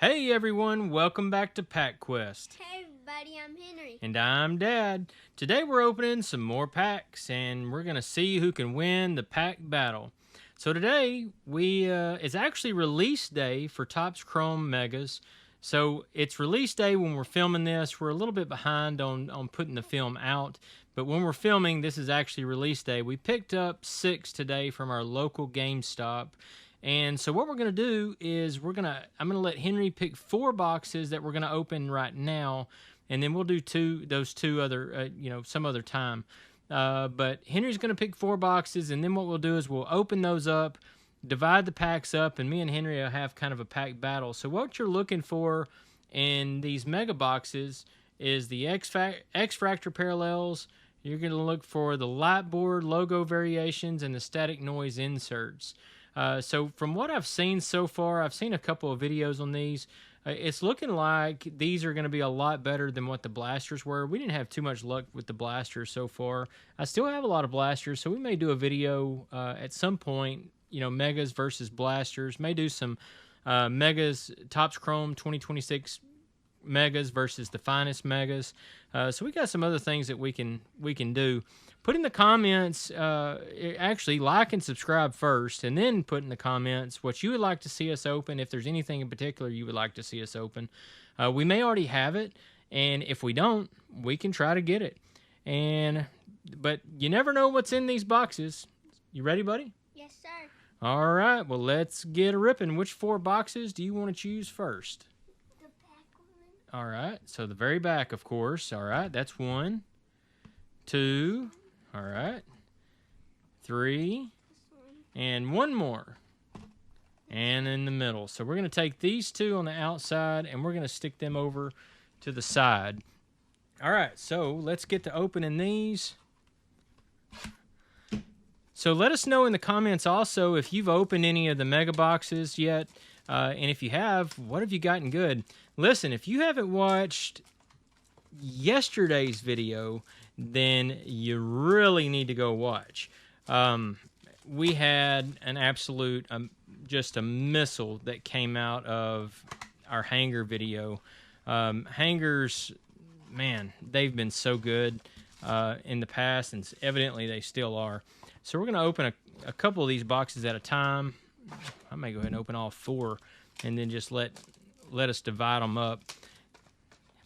Hey everyone, welcome back to Pack Quest. Hey everybody, I'm Henry. And I'm Dad. Today we're opening some more packs and we're going to see who can win the pack battle. So today it's actually release day for Topps Chrome Megas. So it's release day when we're filming this. We're a little bit behind on putting the film out. But when we're filming, this is actually release day. We picked up 6 today from our local GameStop. And so what we're going to do is I'm going to let Henry pick 4 boxes that we're going to open right now, and then we'll do those two other, some other time. But Henry's going to pick 4 boxes, and then what we'll do is we'll open those up, divide the packs up, and me and Henry will have kind of a pack battle. So what you're looking for in these mega boxes is the X-Fractor parallels. You're going to look for the light board logo variations and the static noise inserts. So from what I've seen so far, I've seen a couple of videos on these. It's looking like these are going to be a lot better than what the blasters were. We didn't have too much luck with the blasters so far. I still have a lot of blasters, so we may do a video at some point, megas versus blasters. May do some megas, Topps Chrome 2026 megas versus the finest megas. So we got some other things that we can do. Put in the comments, actually like and subscribe first, and then put in the comments what you would like to see us open, if there's anything in particular you would like to see us open. We may already have it, and if we don't, we can try to get it. But you never know what's in these boxes. You ready, buddy? Yes, sir. All right, well, let's get a ripping. Which 4 boxes do you want to choose first? The back one. All right, so the very back, of course. All right, that's 1, 2... All right, 3, and 1 more, and in the middle. So we're going to take these 2 on the outside, and we're going to stick them over to the side. All right, so let's get to opening these. So let us know in the comments also if you've opened any of the mega boxes yet, and if you have, what have you gotten good? Listen, if you haven't watched yesterday's video, then you really need to go watch. We had an absolute, just a missile that came out of our hanger video. Hangers, man, they've been so good in the past, and evidently they still are. So we're going to open a couple of these boxes at a time. I may go ahead and open all 4, and then just let us divide them up.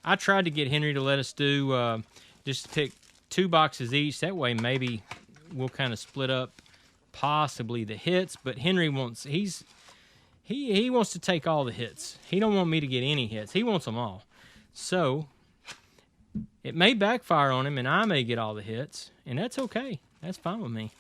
I tried to get Henry to let us do just pick 2 boxes each. That way maybe we'll kind of split up possibly the hits, but Henry wants he wants to take all the hits. He don't want me to get any hits. He wants them all. So it may backfire on him and I may get all the hits, and that's okay. That's fine with me.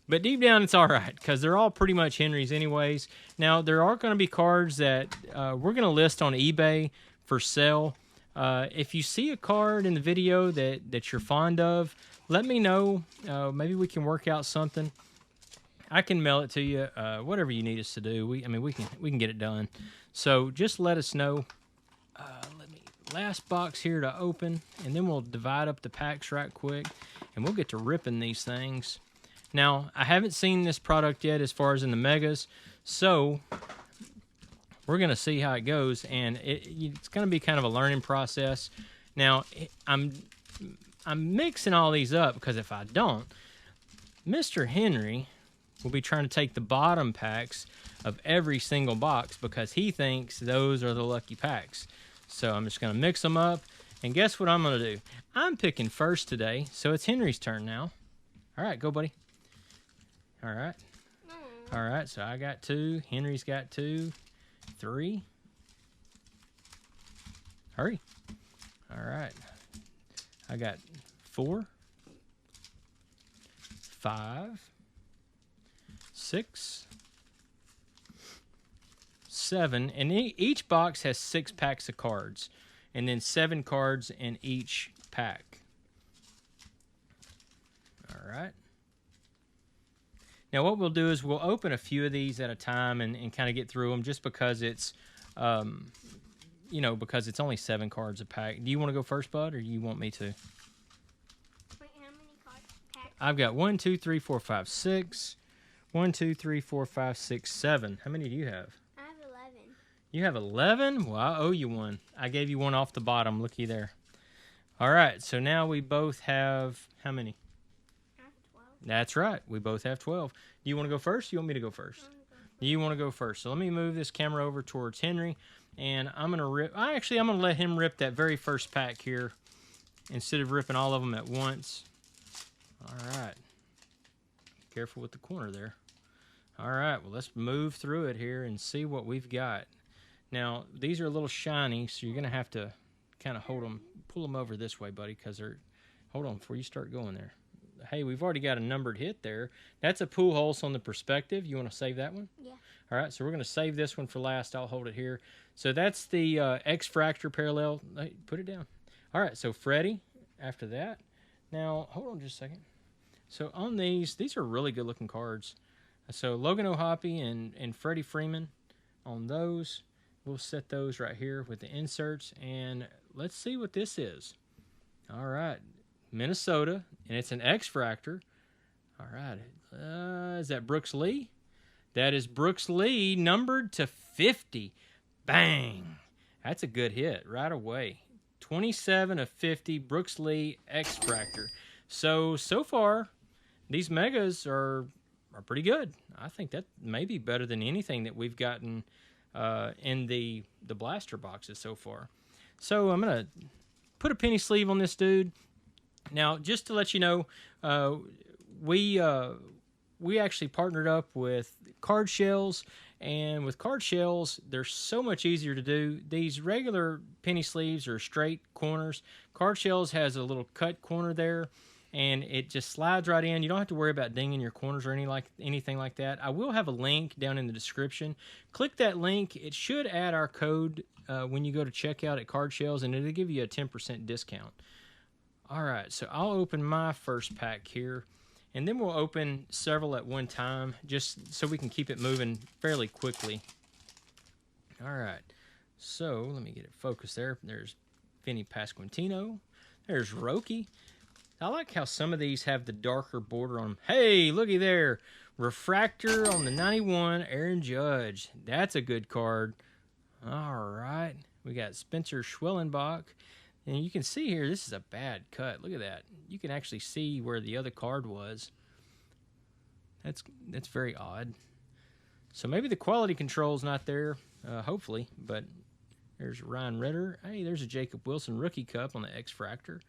But deep down it's all right because they're all pretty much Henry's anyways. Now there are going to be cards that we're going to list on eBay for sale. If you see a card in the video that you're fond of, let me know. Maybe we can work out something. I can mail it to you. Whatever you need us to do. We can get it done. So just let us know. Last box here to open, and then we'll divide up the packs right quick, and we'll get to ripping these things. Now I haven't seen this product yet as far as in the megas, so we're going to see how it goes, and it's going to be kind of a learning process. Now, I'm mixing all these up because if I don't, Mr. Henry will be trying to take the bottom packs of every single box because he thinks those are the lucky packs. So I'm just going to mix them up, and guess what I'm going to do? I'm picking first today, so it's Henry's turn now. All right, go, buddy. All right. All right, so I got 2. Henry's got 2. 3. Hurry. All right. I got 4, 5, 6, 7, and each box has 6 packs of cards, and then 7 cards in each pack. All right. Now what we'll do is we'll open a few of these at a time and kind of get through them just because it's, because it's only 7 cards a pack. Do you want to go first, Bud, or do you want me to? Wait, how many packs? I've got 1, 2, 3, 4, 5, 6. 1, 2, 3, 4, 5, 6, 7. How many do you have? I have 11. You have 11? Well, I owe you one. I gave you one off the bottom. Looky there. All right, so now we both have how many? I have 12. That's right. We both have 12. Do you want to go first? You want me to go first? You want to go first. So let me move this camera over towards Henry, and I'm going to rip. I'm going to let him rip that very first pack here instead of ripping all of them at once. All right. Careful with the corner there. All right, well, let's move through it here and see what we've got. Now, these are a little shiny, so you're going to have to kind of hold them, pull them over this way, buddy, because they're, hold on before you start going there. Hey, we've already got a numbered hit there. That's a Pujols on the perspective. You want to save that one? Yeah. All right, so we're going to save this one for last. I'll hold it here. So that's the X-Fractor parallel. Hey, put it down. All right, so Freddie after that. Now, hold on just a second. So on these are really good-looking cards. So Logan O'Hoppe and Freddie Freeman on those. We'll set those right here with the inserts, and let's see what this is. All right, Minnesota, and it's an X-Fractor. All right, is that Brooks Lee? That is Brooks Lee, numbered to 50. Bang! That's a good hit right away. 27 of 50, Brooks Lee, X-Fractor. So far, these megas are pretty good. I think that may be better than anything that we've gotten in the blaster boxes so far. So I'm going to put a penny sleeve on this dude. Now, just to let you know, we actually partnered up with Card Shells, and with Card Shells, they're so much easier to do. These regular penny sleeves are straight corners. Card Shells has a little cut corner there, and it just slides right in. You don't have to worry about dinging your corners or anything like that. I will have a link down in the description. Click that link. It should add our code when you go to checkout at Card Shells, and it'll give you a 10% discount. All right, so I'll open my first pack here, and then we'll open several at one time just so we can keep it moving fairly quickly. All right, so let me get it focused there. There's Vinny Pasquantino. There's Roki. I like how some of these have the darker border on them. Hey, looky there. Refractor on the 91, Aaron Judge. That's a good card. All right. We got Spencer Schwellenbach. And you can see here, this is a bad cut. Look at that. You can actually see where the other card was. That's very odd. So maybe the quality control's not there, hopefully. But there's Ryan Ritter. Hey, there's a Jacob Wilson Rookie Cup on the X-Fractor.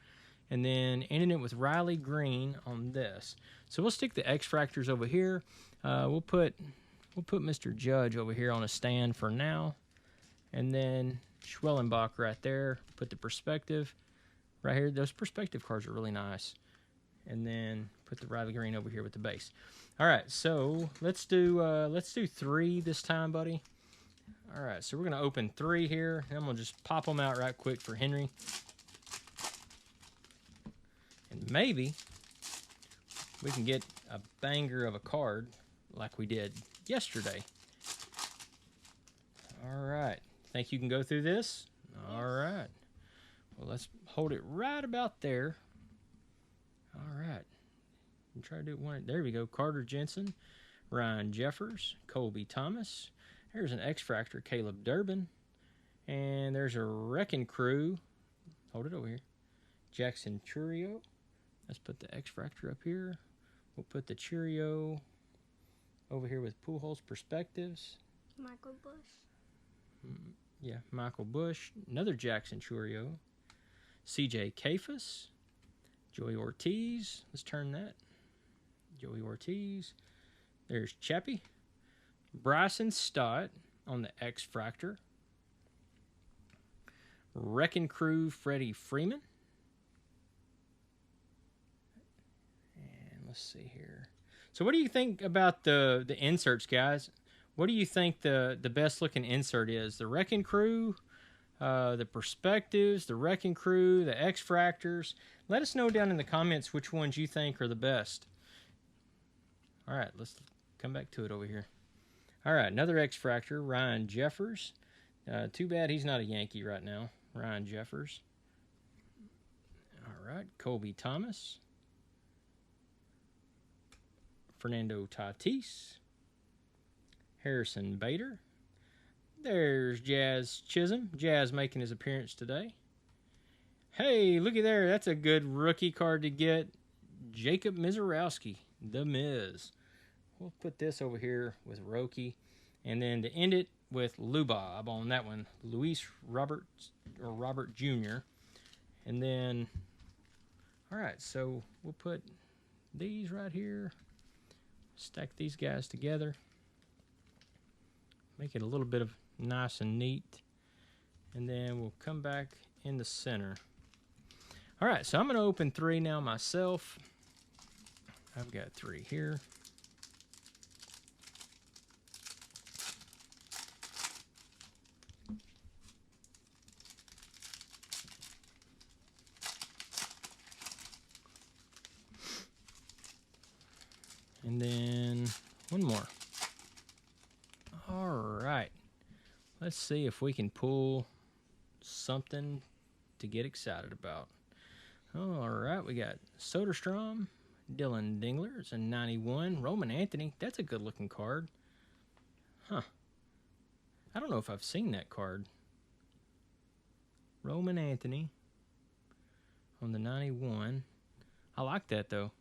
And then ending it with Riley Green on this. So we'll stick the X-Fractors over here. We'll put Mr. Judge over here on a stand for now. And then Schwellenbach right there. Put the perspective right here. Those perspective cards are really nice. And then put the Riley Green over here with the base. All right, so let's do 3 this time, buddy. All right, so we're gonna open 3 here. I'm gonna just pop them out right quick for Henry. And maybe we can get a banger of a card like we did yesterday. All right. Think you can go through this? All right. Well, let's hold it right about there. All right. And try to do it one. There we go. Carter Jensen, Ryan Jeffers, Colby Thomas. There's an X-Fractor, Caleb Durbin. And there's a Wrecking Crew. Hold it over here. Jackson Churio. Let's put the X-Fractor up here. We'll put the Cheerio over here with Pujols Perspectives. Michael Bush. Yeah, Michael Bush. Another Jackson Churio. CJ Kafis. Joey Ortiz. Let's turn that. Joey Ortiz. There's Chappie. Bryson Stott on the X-Fractor. Wrecking Crew Freddie Freeman. Let's see here. So what do you think about the inserts, guys? What do you think the best looking insert is? The Wrecking Crew, the Perspectives, the Wrecking Crew, the X-Fractors? Let us know down in the comments which ones you think are the best. All right, let's come back to it over here. All right, another X-Fractor, Ryan Jeffers. Too bad he's not a Yankee right now. Ryan Jeffers. All right, Colby Thomas. Fernando Tatis, Harrison Bader. There's Jazz Chisholm. Jazz making his appearance today. Hey, looky there. That's a good rookie card to get. Jacob Mizorowski, the Miz. We'll put this over here with Roki. And then to end it with Lubob on that one. Luis Robert Jr. And then, all right, so we'll put these right here. Stack these guys together. Make it a little bit of nice and neat. And then we'll come back in the center. All right, so I'm going to open 3 now myself. I've got 3 here. And then 1 more. All right. Let's see if we can pull something to get excited about. All right, we got Soderstrom, Dylan Dingler, it's a 91. Roman Anthony, that's a good-looking card. Huh. I don't know if I've seen that card. Roman Anthony on the 91. I like that, though.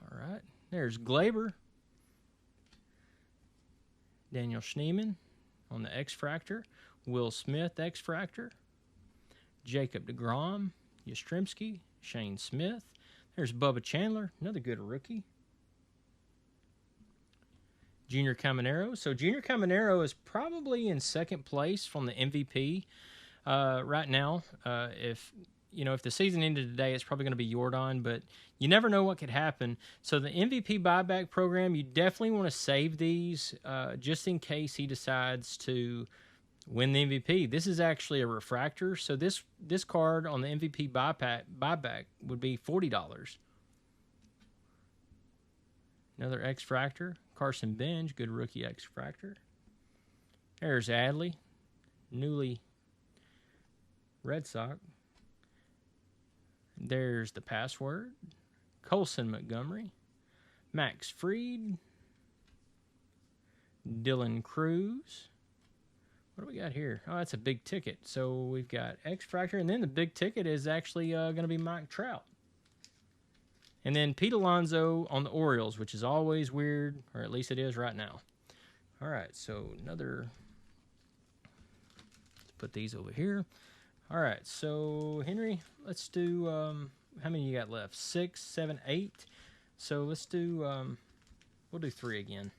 All right, there's Glaber. Daniel Schneemann on the X-Fractor. Will Smith X-Fractor. Jacob deGrom. Yastrzemski. Shane Smith. There's Bubba Chandler, another good rookie. Junior Caminero. So Junior Caminero is probably in second place from the MVP right now. If the season ended today, it's probably going to be Jordan, but you never know what could happen. So the MVP buyback program, you definitely want to save these just in case he decides to win the MVP. This is actually a refractor, so this card on the MVP buyback would be $40. Another X-Fractor. Carson Benj, good rookie X-Fractor. There's Adley, newly Red Sox. There's the password. Colson Montgomery. Max Fried. Dylan Cruz. What do we got here? Oh, that's a big ticket. So we've got X-Fractor, and then the big ticket is actually going to be Mike Trout. And then Pete Alonso on the Orioles, which is always weird, or at least it is right now. All right, so let's put these over here. All right, so Henry, let's do, how many you got left? 6, 7, 8. So let's do, we'll do 3 again.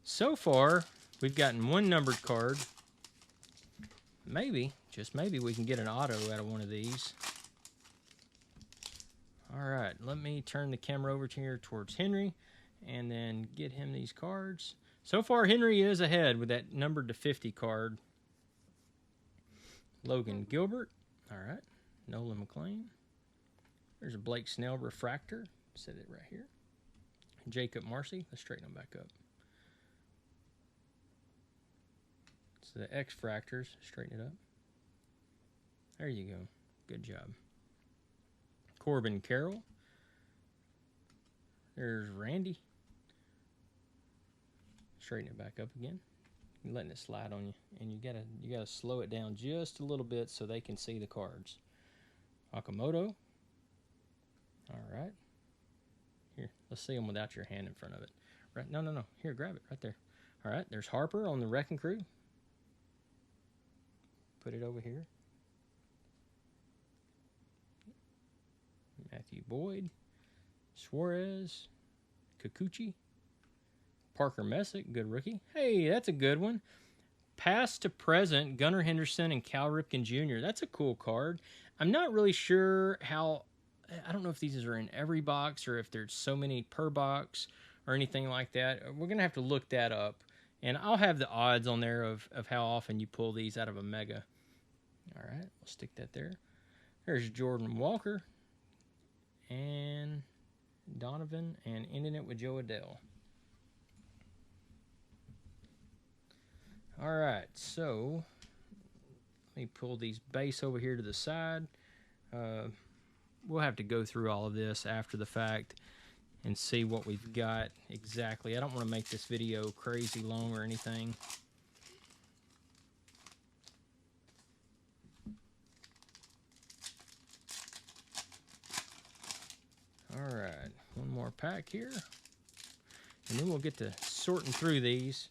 So far, we've gotten 1 numbered card. Maybe, just maybe, we can get an auto out of one of these. All right, let me turn the camera over to here towards Henry and then get him these cards. So far, Henry is ahead with that numbered to 50 card. Logan Gilbert. All right. Nolan McLean. There's a Blake Snell refractor. Set it right here. Jacob Marcy. Let's straighten them back up. So the X-Fractors. Straighten it up. There you go. Good job. Corbin Carroll. There's Randy. Straighten it back up again. You're letting it slide on you, and you gotta slow it down just a little bit so they can see the cards. Okamoto. All right. Here, let's see them without your hand in front of it. Right? No. Here, grab it right there. All right. There's Harper on the Wrecking Crew. Put it over here. Matthew Boyd, Suarez, Kikuchi. Parker Messick, good rookie. Hey, that's a good one. Past to present, Gunnar Henderson and Cal Ripken Jr. That's a cool card. I'm not really sure how, I don't know if these are in every box or if there's so many per box or anything like that. We're going to have to look that up. And I'll have the odds on there of how often you pull these out of a mega. All right, we'll stick that there. There's Jordan Walker and Donovan, and ending it with Joe Adele. All right, so let me pull these base over here to the side. We'll have to go through all of this after the fact. and see what we've got exactly. I don't want to make this video crazy long or anything. All right, one more pack here, and then we'll get to sorting through these.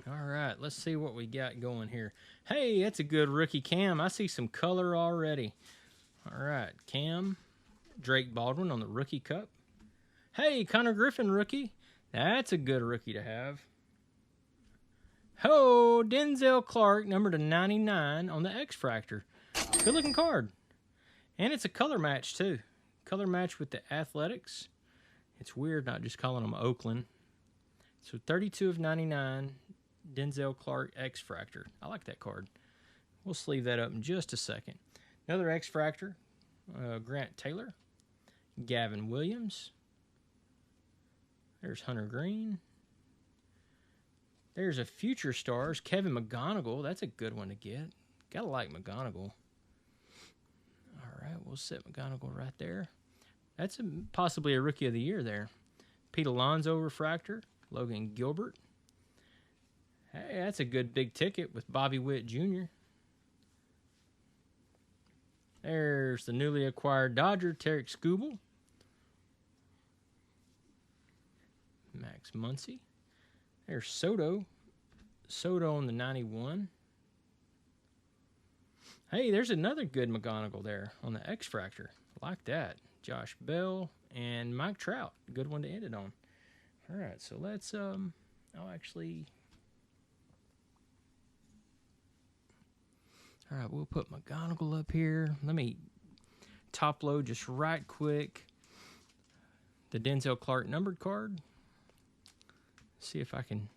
All right, let's see what we got going here. Hey, that's a good rookie Cam. I see some color already. All right, Cam, Drake Baldwin on the rookie cup. Hey, Connor Griffin rookie. That's a good rookie to have. Ho, Denzel Clark, number to 99 on the X-Fractor. Good looking card. And it's a color match too. Color match with the Athletics. It's weird not just calling them Oakland. So 32 of 99, Denzel Clark X-Fractor. I like that card. We'll sleeve that up in just a second. Another X-Fractor, Grant Taylor, Gavin Williams. There's Hunter Green. There's a Future Stars, Kevin McGonigle. That's a good one to get. Gotta like McGonigle. All right, we'll set McGonigle right there. That's possibly a Rookie of the Year there. Pete Alonso refractor, Logan Gilbert. Hey, that's a good big ticket with Bobby Witt Jr. There's the newly acquired Dodger, Tarek Skubal. Max Muncy. There's Soto. Soto on the 91. Hey, there's another good McGonigle there on the X-Fractor. Like that. Josh Bell and Mike Trout. Good one to end it on. All right, so let's, I'll actually... All right, we'll put McGonigle up here. Let me top load just right quick the Denzel Clark numbered card. See if I can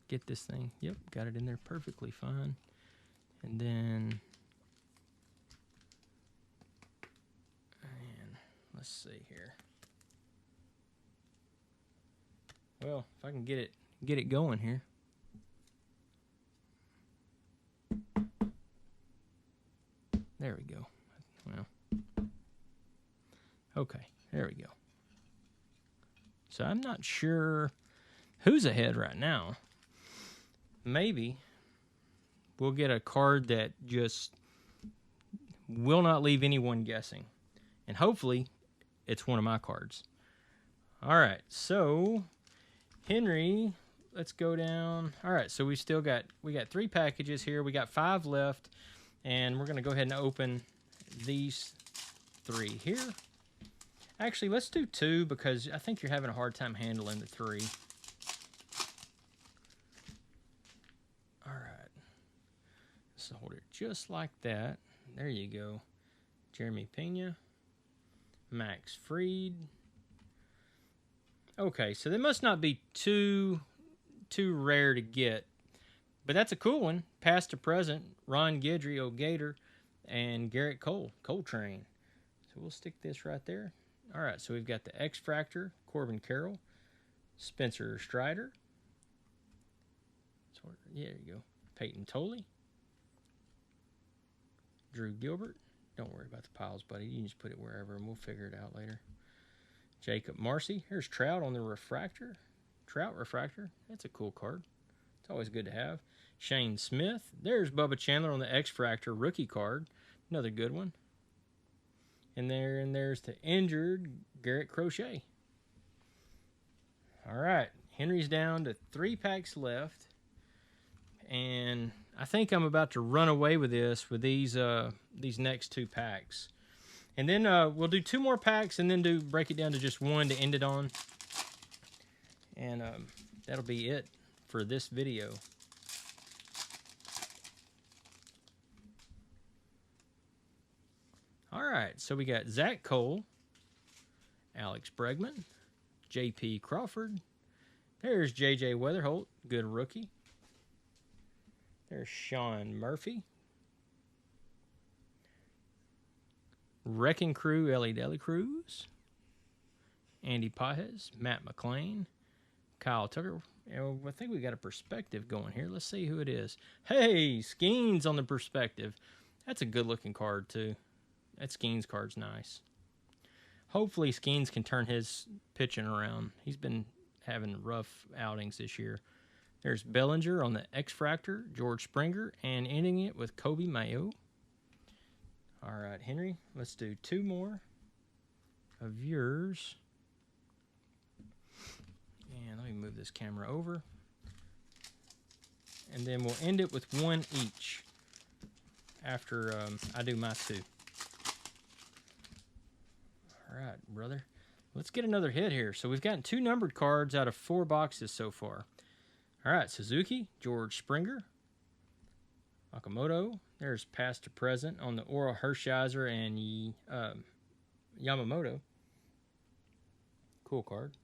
get this thing. Yep, got it in there perfectly fine. And then, let's see here. Well, if I can get it going here. There we go. Well, okay, there we go. So I'm not sure who's ahead right now. Maybe we'll get a card that just will not leave anyone guessing. And hopefully it's one of my cards. All right, so Henry, let's go down. All right, so we got 3 packages here. We got 5 left. And we're going to go ahead and open these 3 here. Actually, let's do 2 because I think you're having a hard time handling the 3. All right. So hold it just like that. There you go. Jeremy Pena. Max Fried. Okay, so they must not be too rare to get. But that's a cool one. Past to present, Ron Guidry, O'Gator, and Garrett Coltrane. So we'll stick this right there. All right, so we've got the X-Fractor, Corbin Carroll, Spencer Strider. So, yeah, there you go. Peyton Tolley. Drew Gilbert. Don't worry about the piles, buddy. You can just put it wherever, and we'll figure it out later. Jacob Marcy. Here's Trout on the refractor. Trout refractor. That's a cool card. It's always good to have. Shane Smith. There's Bubba Chandler on the X-Fractor rookie card. Another good one. And there's the injured Garrett Crochet. All right. Henry's down to 3 packs left. And I think I'm about to run away with this with these next 2 packs. And then we'll do 2 more packs and then break it down to just 1 to end it on. And that'll be it for this video. All right, so we got Zach Cole, Alex Bregman, J.P. Crawford. There's J.J. Weatherholt, good rookie. There's Sean Murphy. Wrecking Crew, Ellie Deli Cruz. Andy Pajes, Matt McClain, Kyle Tucker. I think we got a perspective going here. Let's see who it is. Hey, Skeens on the perspective. That's a good-looking card, too. That Skeens card's nice. hopefully Skeens can turn his pitching around. He's been having rough outings this year. There's Bellinger on the X-Fractor, George Springer, and ending it with Kobe Mayo. All right, Henry, let's do 2 more of yours. And let me move this camera over. And then we'll end it with 1 each after I do my 2. All right, brother. Let's get another hit here. So we've gotten 2 numbered cards out of 4 boxes so far. All right, Suzuki, George Springer, Okamoto. There's past to present on the Oral Hershiser and Yamamoto. Cool card.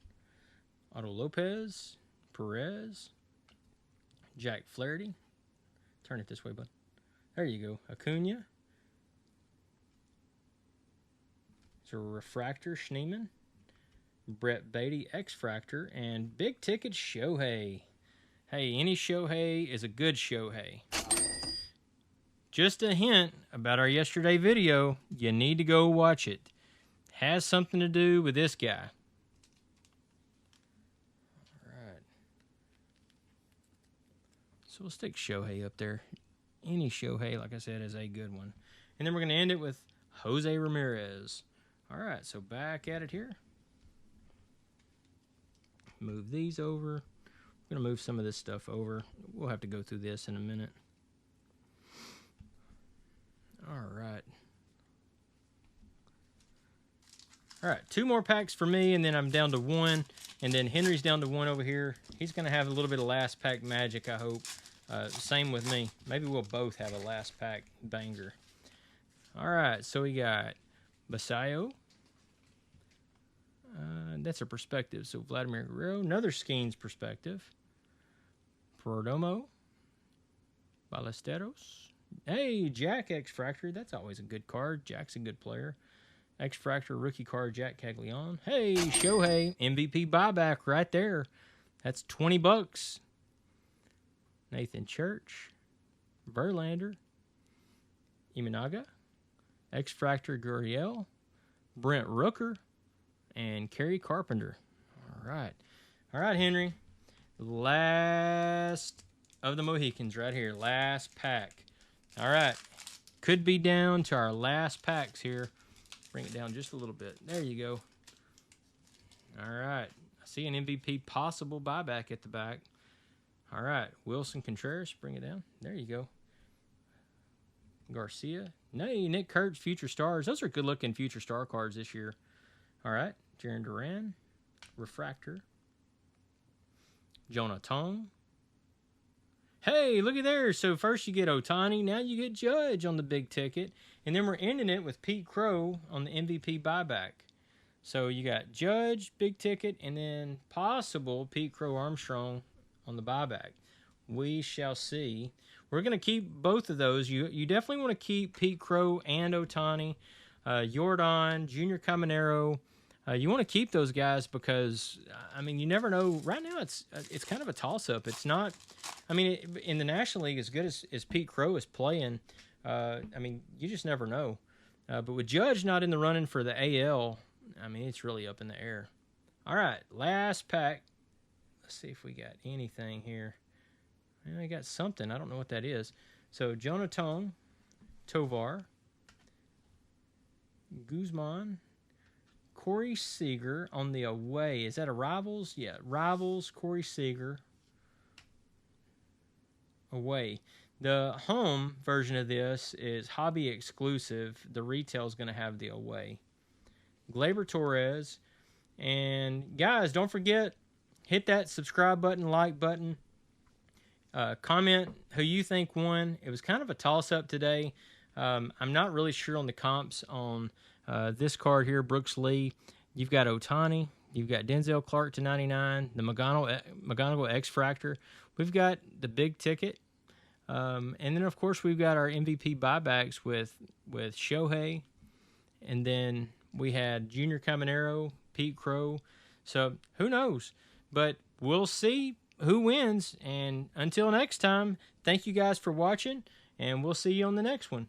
Otto Lopez, Perez, Jack Flaherty. Turn it this way, bud. There you go. Acuna. It's a refractor, Schneemann. Brett Beatty, X-Fractor, and big ticket Shohei. Hey, any Shohei is a good Shohei. Just a hint about our yesterday video. You need to go watch it. Has something to do with this guy. All right. So we'll stick Shohei up there. Any Shohei, like I said, is a good one. And then we're going to end it with Jose Ramirez. All right, so back at it here. Move these over. I'm going to move some of this stuff over. We'll have to go through this in a minute. All right. All right, 2 more packs for me, and then I'm down to 1. And then Henry's down to 1 over here. He's going to have a little bit of last pack magic, I hope. Same with me. Maybe we'll both have a last pack banger. All right, so we got Basayo. That's a perspective. So Vladimir Guerrero, another Skeens perspective. Perdomo. Ballesteros. Hey, Jack X-Fractor. That's always a good card. Jack's a good player. X-Fractor rookie card, Jack Caglione. Hey, Shohei. MVP buyback right there. That's $20. Nathan Church. Verlander. Imanaga. X-Fractor Gurriel. Brent Rooker. And Kerry Carpenter. All right. All right, Henry. Last of the Mohicans right here. Last pack. All right. Could be down to our last packs here. Bring it down just a little bit. There you go. All right. I see an MVP possible buyback at the back. All right. Wilson Contreras. Bring it down. There you go. Garcia. Nay, Nick Kurtz, Future Stars. Those are good-looking Future Star cards this year. All right. Jaron Duran, Refractor, Jonah Tong. Hey, look at there. So first you get Ohtani, now you get Judge on the big ticket. And then we're ending it with Pete Crow on the MVP buyback. So you got Judge, big ticket, and then possible Pete Crow Armstrong on the buyback. We shall see. We're going to keep both of those. You definitely want to keep Pete Crow and Ohtani, Jordan, Junior Caminero. You want to keep those guys because, I mean, you never know. Right now, it's kind of a toss-up. It's not, I mean, in the National League, as good as Pete Crow is playing, I mean, you just never know. But with Judge not in the running for the AL, I mean, it's really up in the air. All right, last pack. Let's see if we got anything here. Well, I got something. I don't know what that is. So, Jonah Tong, Tovar, Guzman, Corey Seager on the away. Is that a Rivals? Yeah, Rivals, Corey Seager. Away. The home version of this is hobby exclusive. The retail is going to have the away. Gleyber Torres. And guys, don't forget, hit that subscribe button, like button. Comment who you think won. It was kind of a toss-up today. I'm not really sure on the comps on this card here, Brooks Lee. You've got Ohtani. You've got Denzel Clark to 99. The McGonigle X-Fractor. We've got the big ticket. And then, of course, we've got our MVP buybacks with Shohei. And then we had Junior Caminero, Pete Crow. So, who knows? But we'll see who wins. And until next time, thank you guys for watching. And we'll see you on the next one.